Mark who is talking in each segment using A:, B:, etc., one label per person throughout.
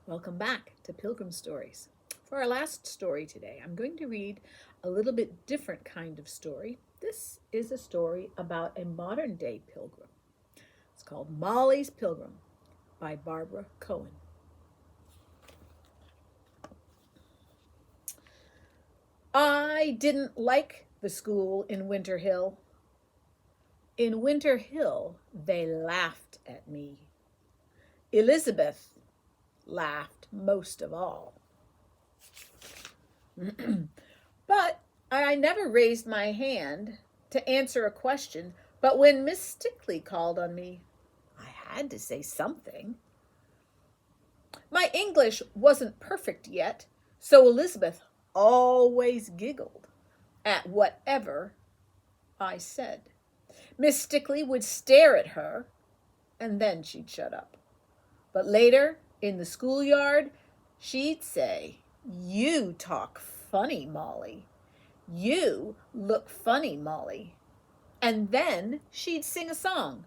A: Welcome back to Pilgrim Stories. For our last story today, I'm going to read a little bit different kind of story. This is a story about a modern day pilgrim. It's called Molly's Pilgrim by Barbara Cohen. I didn't like the school in Winter Hill. In Winter Hill, they laughed at me. Elizabeth laughed most of all. But I never raised my hand to answer a question. But when Miss Stickley called on me, I had to say something. My English wasn't perfect yet, so Elizabeth always giggled at whatever I said. Miss Stickley would stare at her, and then she'd shut up. But later, in the schoolyard, she'd say, "You talk funny, Molly. You look funny, Molly." And then she'd sing a song.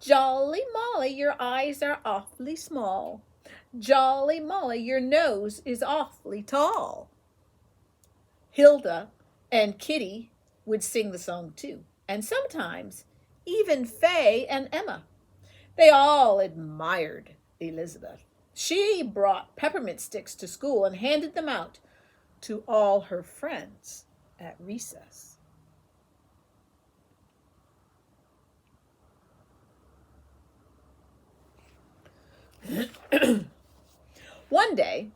A: "Jolly Molly, your eyes are awfully small. Jolly Molly, your nose is awfully tall." Hilda and Kitty would sing the song too, and sometimes even Fay and Emma. They all admired Elizabeth. She brought peppermint sticks to school and handed them out to all her friends at recess. One day,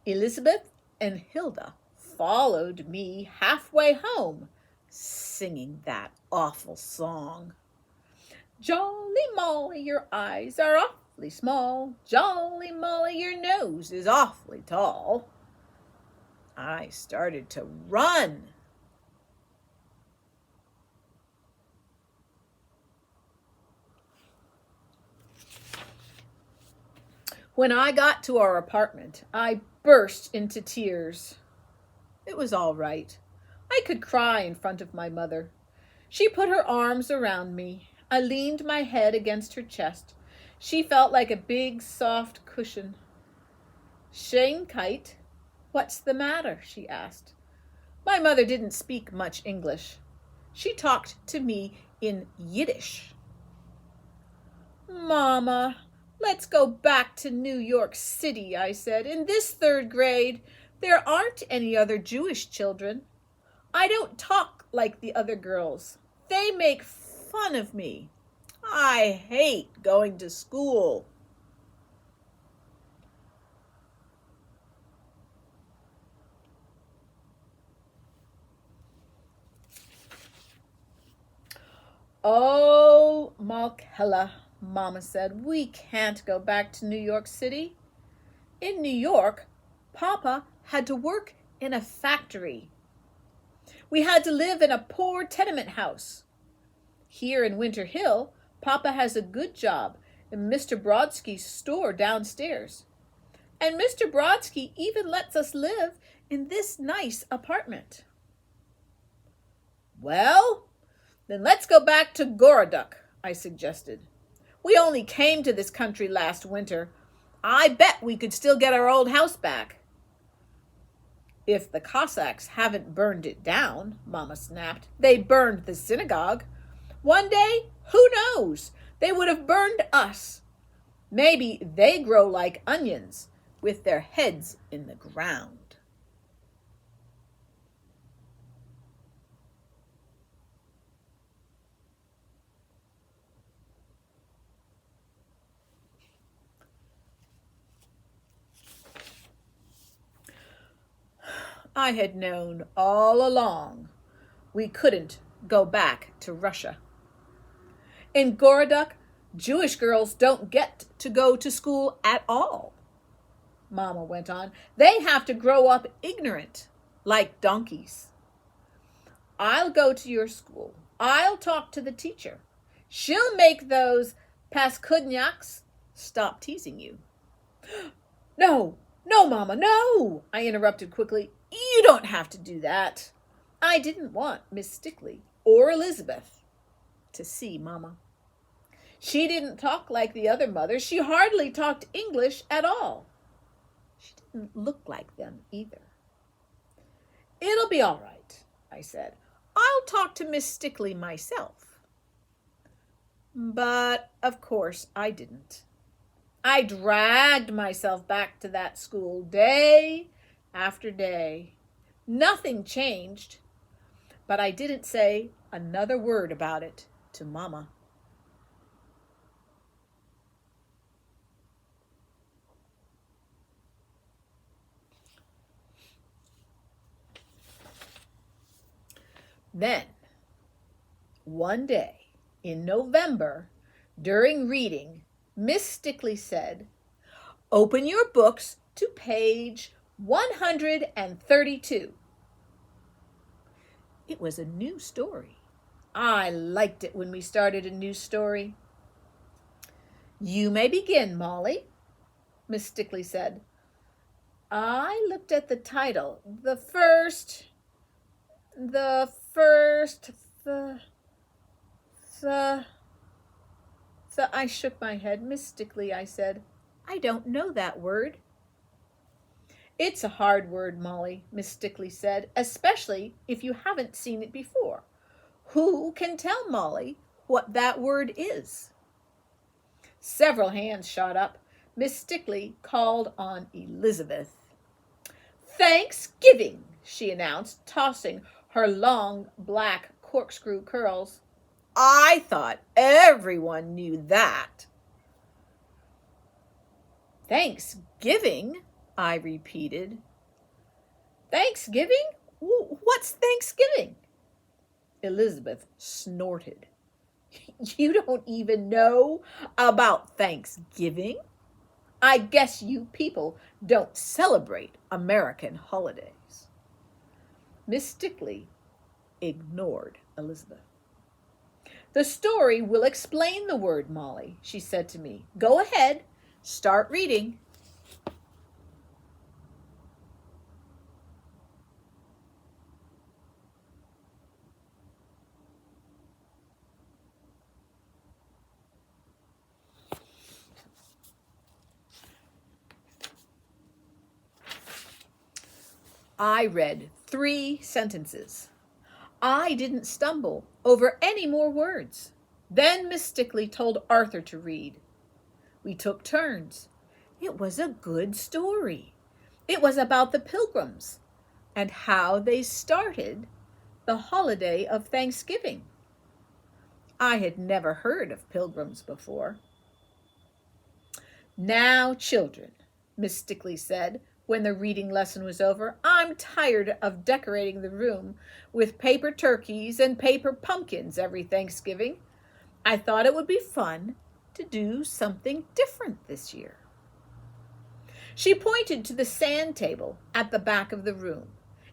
A: Elizabeth and Hilda followed me halfway home, singing that awful song. "Jolly Molly, your eyes are awfully small. Jolly Molly, your nose is awfully tall." I started to run. When I got to our apartment, I burst into tears. It was all right. I could cry in front of my mother. She put her arms around me. I leaned my head against her chest. She felt like a big, soft cushion. "Schönkeit, what's the matter?" she asked. My mother didn't speak much English. She talked to me in Yiddish. "Mama, let's go back to New York City," I said. "In this third grade, there aren't any other Jewish children. I don't talk like the other girls. They make fun of me. I hate going to school." "Oh, Malkella," Mama said, "we can't go back to New York City. In New York, Papa had to work in a factory. We had to live in a poor tenement house. Here in Winter Hill, Papa has a good job in Mr. Brodsky's store downstairs. And Mr. Brodsky even lets us live in this nice apartment." "Well, then let's go back to Goroduk," I suggested. "We only came to this country last winter. I bet we could still get our old house back." "If the Cossacks haven't burned it down," Mama snapped. "They burned the synagogue. One day, who knows? They would have burned us. Maybe they grow like onions with their heads in the ground." I had known all along we couldn't go back to Russia. "In Goroduk, Jewish girls don't get to go to school at all," Mama went on. "They have to grow up ignorant, like donkeys. I'll go to your school. I'll talk to the teacher. She'll make those paskudnyaks stop teasing you." "No, no, Mama, no," I interrupted quickly. "You don't have to do that." I didn't want Miss Stickley or Elizabeth to see Mama. She didn't talk like the other mothers. She hardly talked English at all. She didn't look like them either. It'll be all right, I said. I'll talk to Miss Stickley myself. But, of course, I didn't. I dragged myself back to that school day after day. Nothing changed, but I didn't say another word about it to Mama. Then, one day in November, during reading, Miss Stickley said, "Open your books to page 132. It was a new story. I liked it when we started a new story. You may begin, Molly, Miss Stickley said. I looked at the title. I shook my head. Miss Stickley, I said, I don't know that word. It's a hard word, Molly, Miss Stickley said, especially if you haven't seen it before. Who can tell Molly what that word is? Several hands shot up. Miss Stickley called on Elizabeth. Thanksgiving, she announced, tossing her long black corkscrew curls. I thought everyone knew that. Thanksgiving, I repeated. Thanksgiving? What's Thanksgiving? Elizabeth snorted. You don't even know about Thanksgiving? I guess you people don't celebrate American holidays. Miss Stickley ignored Elizabeth. The story will explain the word, Molly, she said to me. Go ahead, start reading. I read 3 sentences. I didn't stumble over any more words. Then Miss Stickley told Arthur to read. We took turns. It was a good story. It was about the Pilgrims and how they started the holiday of Thanksgiving. I had never heard of Pilgrims before. Now, children, Miss Stickley said, when the reading lesson was over, I'm tired of decorating the room with paper turkeys and paper pumpkins every Thanksgiving. I thought it would be fun to do something different this year. She pointed to the sand table at the back of the room.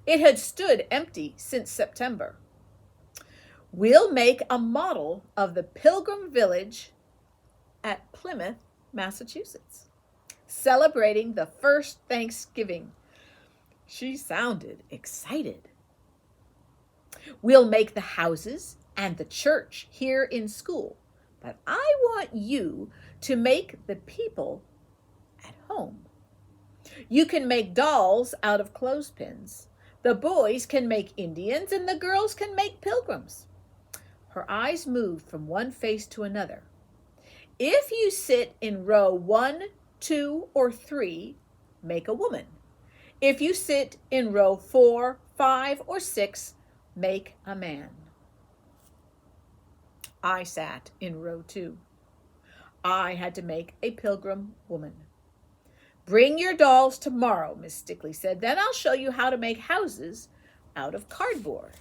A: It had stood empty since September. We'll make a model of the Pilgrim Village at Plymouth, Massachusetts, celebrating the first Thanksgiving. She sounded excited. We'll make the houses and the church here in school, but I want you to make the people at home. You can make dolls out of clothespins. The boys can make Indians and the girls can make pilgrims. Her eyes moved from one face to another. If you sit in row 1, 2, or 3, make a woman. If you sit in row 4, 5, or 6, make a man. I sat in row 2. I had to make a pilgrim woman. Bring your dolls tomorrow, Miss Stickley said. Then I'll show you how to make houses out of cardboard.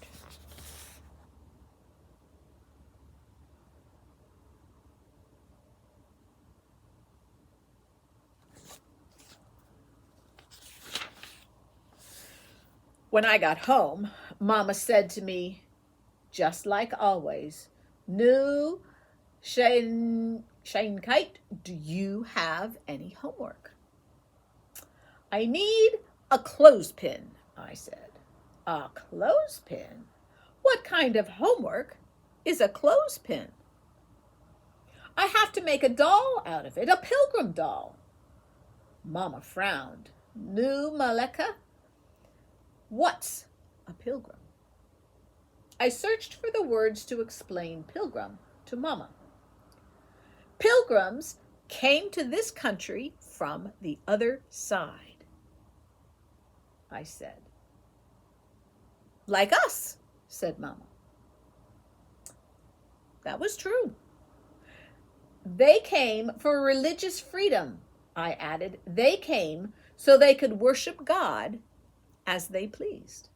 A: When I got home, Mama said to me, just like always, Nu, Scheinkeit, do you have any homework? I need a clothespin, I said. A clothespin? What kind of homework is a clothespin? I have to make a doll out of it, a Pilgrim doll. Mama frowned. Nu, Maleka? What's a pilgrim? I searched for the words to explain pilgrim to Mama. Pilgrims came to this country from the other side, I said. Like us, said Mama. That was true. They came for religious freedom, I added. They came so they could worship God as they pleased.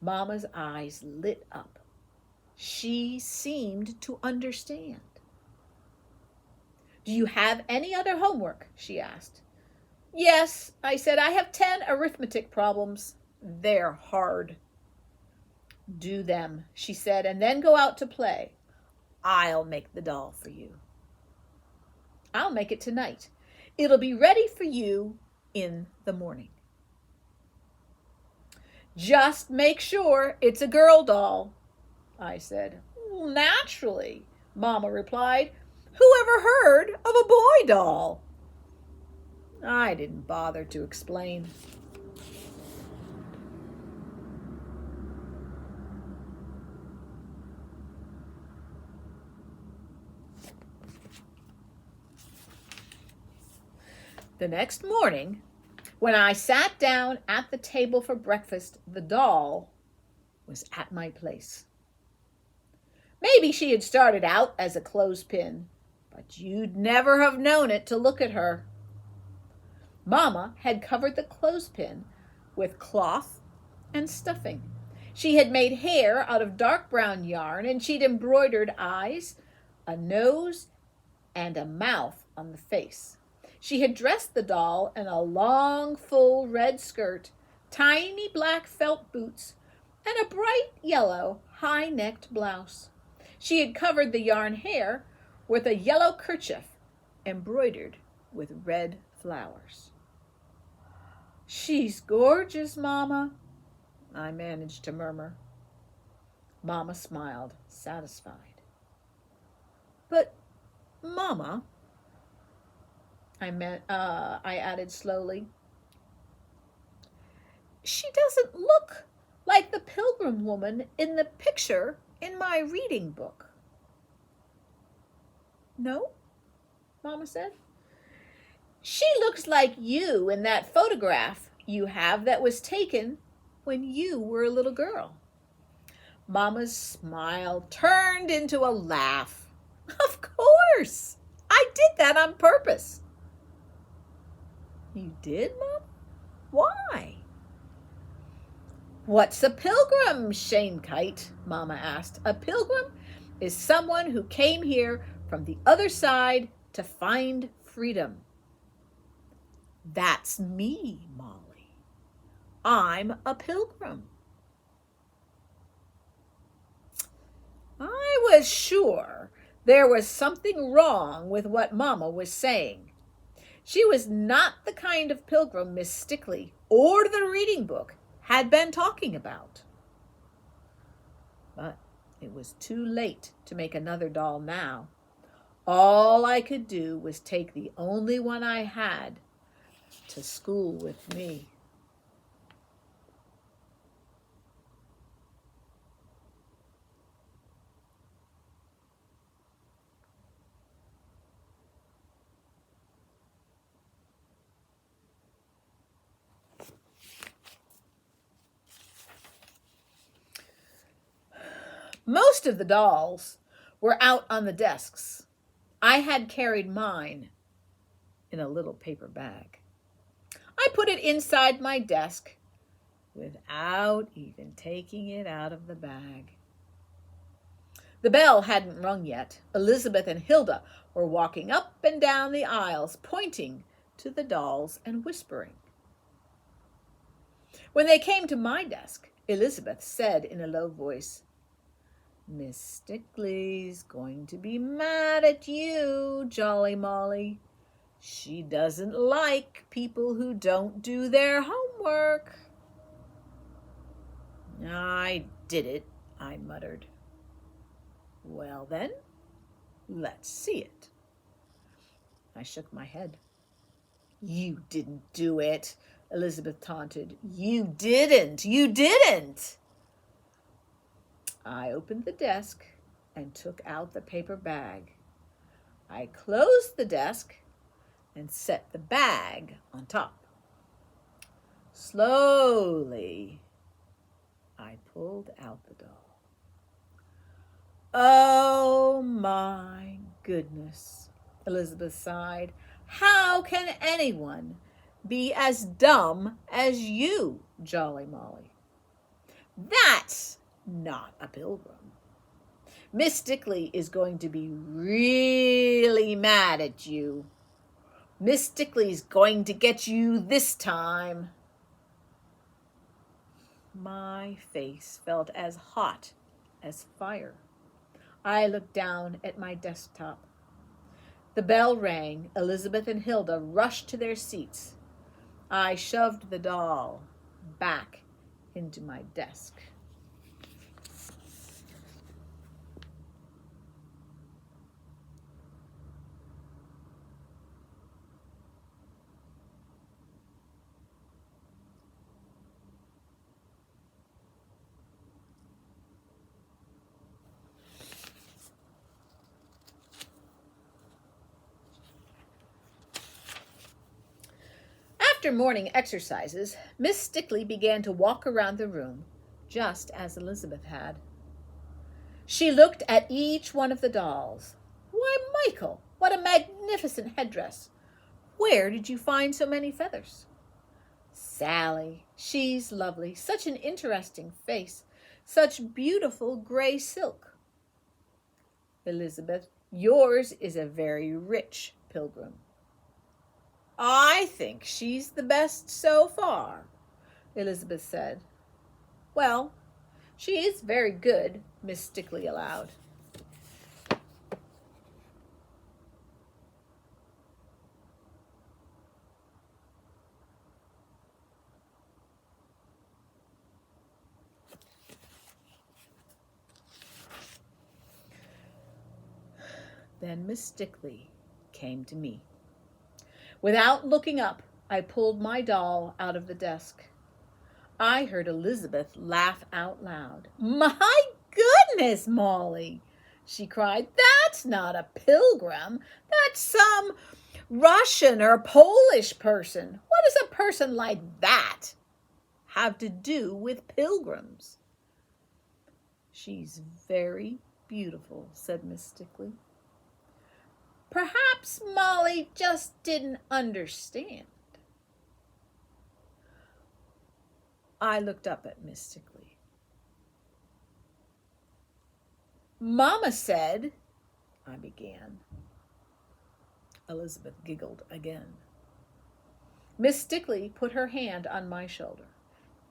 A: Mama's eyes lit up. She seemed to understand. Do you have any other homework? She asked. Yes, I said. I have 10 arithmetic problems. They're hard. Do them, she said, and then go out to play. I'll make the doll for you. I'll make it tonight. It'll be ready for you in the morning. Just make sure it's a girl doll, I said. Naturally, Mama replied. Who ever heard of a boy doll? I didn't bother to explain. The next morning, when I sat down at the table for breakfast, the doll was at my place. Maybe she had started out as a clothespin, but you'd never have known it to look at her. Mama had covered the clothespin with cloth and stuffing. She had made hair out of dark brown yarn, and she'd embroidered eyes, a nose, and a mouth on the face. She had dressed the doll in a long, full red skirt, tiny black felt boots, and a bright yellow, high-necked blouse. She had covered the yarn hair with a yellow kerchief embroidered with red flowers. She's gorgeous, Mama, I managed to murmur. Mama smiled, satisfied. But, Mama, I added slowly, she doesn't look like the Pilgrim woman in the picture in my reading book. No, Mama said. She looks like you in that photograph you have that was taken when you were a little girl. Mama's smile turned into a laugh. Of course, I did that on purpose. You did, Mom? Why? What's a pilgrim, Shanekite? Mama asked. A pilgrim is someone who came here from the other side to find freedom. That's me, Molly. I'm a pilgrim. I was sure there was something wrong with what Mama was saying. She was not the kind of pilgrim Miss Stickley or the reading book had been talking about. But it was too late to make another doll now. All I could do was take the only one I had to school with me. Most of the dolls were out on the desks. I had carried mine in a little paper bag. I put it inside my desk without even taking it out of the bag. The bell hadn't rung yet. Elizabeth and Hilda were walking up and down the aisles, pointing to the dolls and whispering. When they came to my desk, Elizabeth said in a low voice, Miss Stickley's going to be mad at you, Jolly Molly. She doesn't like people who don't do their homework. I did it, I muttered. Well then, Let's see it. I shook my head. You didn't do it, Elizabeth taunted. You didn't. You didn't. I opened the desk and took out the paper bag. I closed the desk and set the bag on top. Slowly, I pulled out the doll. Oh my goodness, Elizabeth sighed. How can anyone be as dumb as you, Jolly Molly? That's not a pilgrim. Miss Stickley is going to be really mad at you. Miss Stickley's going to get you this time. My face felt as hot as fire. I looked down at my desktop. The bell rang. Elizabeth and Hilda rushed to their seats. I shoved the doll back into my desk. After morning exercises, Miss Stickley began to walk around the room, just as Elizabeth had. She looked at each one of the dolls. Why, Michael, what a magnificent headdress! Where did you find so many feathers? Sally, she's lovely, such an interesting face, such beautiful gray silk. Elizabeth, yours is a very rich pilgrim. I think she's the best so far, Elizabeth said. Well, she is very good, Miss Stickley allowed. Then Miss Stickley came to me. Without looking up, I pulled my doll out of the desk. I heard Elizabeth laugh out loud. My goodness, Molly, she cried. That's not a pilgrim. That's some Russian or Polish person. What does a person like that have to do with pilgrims? She's very beautiful, said Miss Stickley. Perhaps Molly just didn't understand. I looked up at Miss Stickley. Mama said, I began. Elizabeth giggled again. Miss Stickley put her hand on my shoulder.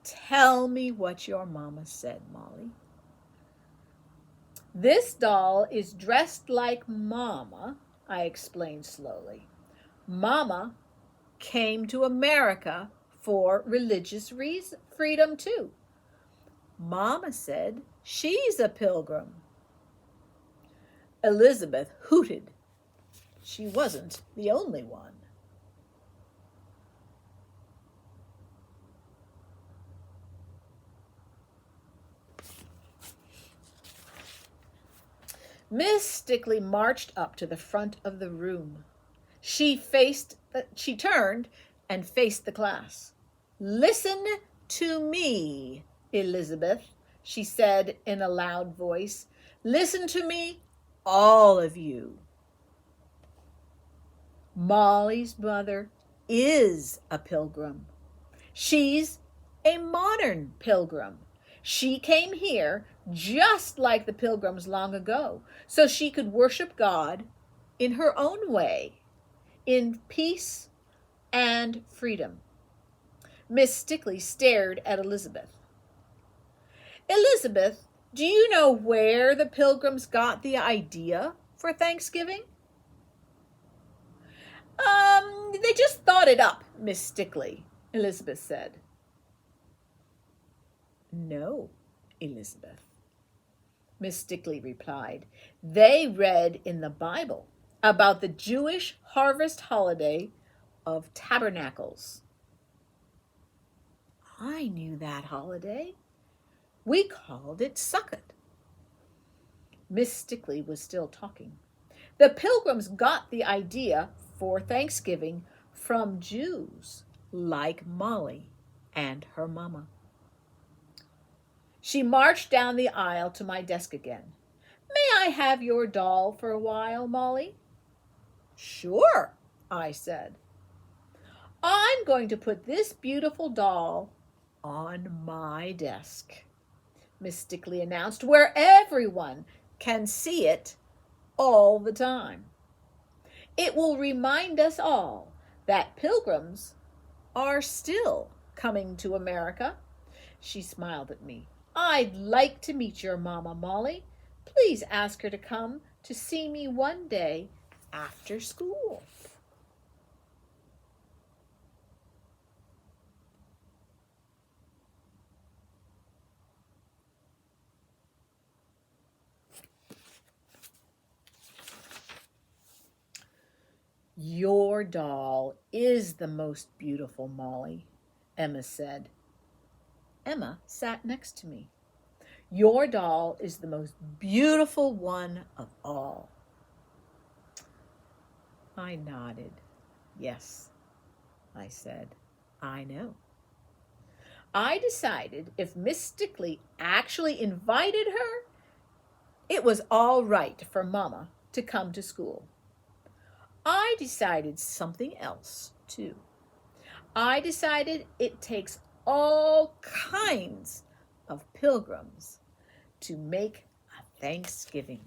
A: Tell me what your mama said, Molly. This doll is dressed like Mama, I explained slowly. Mama came to America for religious freedom too. Mama said she's a pilgrim. Elizabeth hooted. She wasn't the only one. Miss Stickley marched up to the front of the room. She turned and faced the class. Listen to me, Elizabeth, she said in a loud voice. Listen to me, all of you. Molly's mother is a pilgrim. She's a modern pilgrim. She came here just like the pilgrims long ago, so she could worship God in her own way, in peace and freedom. Miss Stickley stared at Elizabeth. Elizabeth, do you know where the pilgrims got the idea for Thanksgiving? They just thought it up, Miss Stickley, Elizabeth said. No, Elizabeth. Miss Stickley replied. They read in the Bible about the Jewish harvest holiday of tabernacles. I knew that holiday. We called it Sukkot. Miss Stickley was still talking. The Pilgrims got the idea for Thanksgiving from Jews like Molly and her mama. She marched down the aisle to my desk again. May I have your doll for a while, Molly? Sure, I said. I'm going to put this beautiful doll on my desk, Miss Stickley announced, where everyone can see it all the time. It will remind us all that pilgrims are still coming to America. She smiled at me. I'd like to meet your mama, Molly. Please ask her to come to see me one day after school. Your doll is the most beautiful, Molly, Emma said. Emma sat next to me. Your doll is the most beautiful one of all. I nodded. Yes, I said. I know. I decided if Miss Stickley actually invited her, it was all right for Mama to come to school. I decided something else, too. I decided it takes all kinds of pilgrims to make a Thanksgiving.